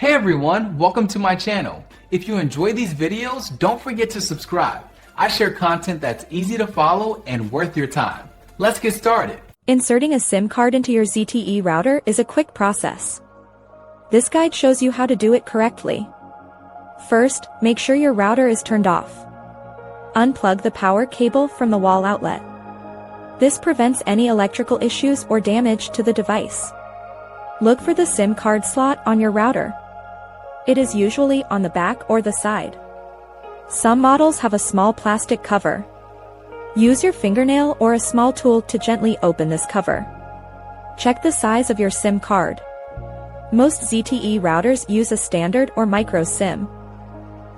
Hey everyone, welcome to my channel. If you enjoy these videos, don't forget to subscribe. I share content that's easy to follow and worth your time. Let's get started. Inserting a SIM card into your ZTE router is a quick process. This guide shows you how to do it correctly. First, make sure your router is turned off. Unplug the power cable from the wall outlet. This prevents any electrical issues or damage to the device. Look for the SIM card slot on your router. It is usually on the back or the side. Some models have a small plastic cover. Use your fingernail or a small tool to gently open this cover. Check the size of your SIM card. Most ZTE routers use a standard or micro SIM.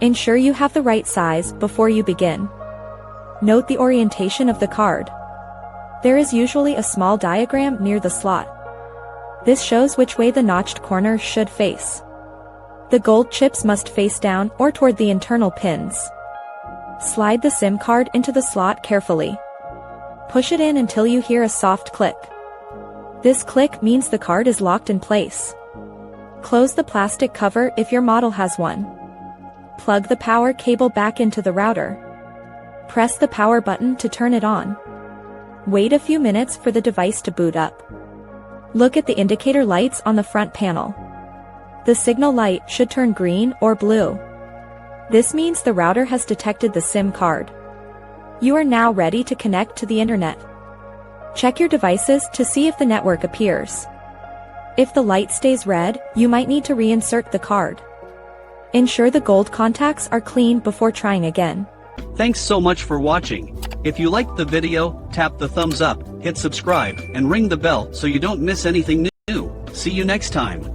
Ensure you have the right size before you begin. Note the orientation of the card. There is usually a small diagram near the slot. This shows which way the notched corner should face. The gold chips must face down or toward the internal pins. Slide the SIM card into the slot carefully. Push it in until you hear a soft click. This click means the card is locked in place. Close the plastic cover if your model has one. Plug the power cable back into the router. Press the power button to turn it on. Wait a few minutes for the device to boot up. Look at the indicator lights on the front panel. The signal light should turn green or blue. This means the router has detected the SIM card. You are now ready to connect to the internet. Check your devices to see if the network appears. If the light stays red, you might need to reinsert the card. Ensure the gold contacts are clean before trying again. Thanks so much for watching. If you liked the video, tap the thumbs up, hit subscribe, and ring the bell so you don't miss anything new. See you next time.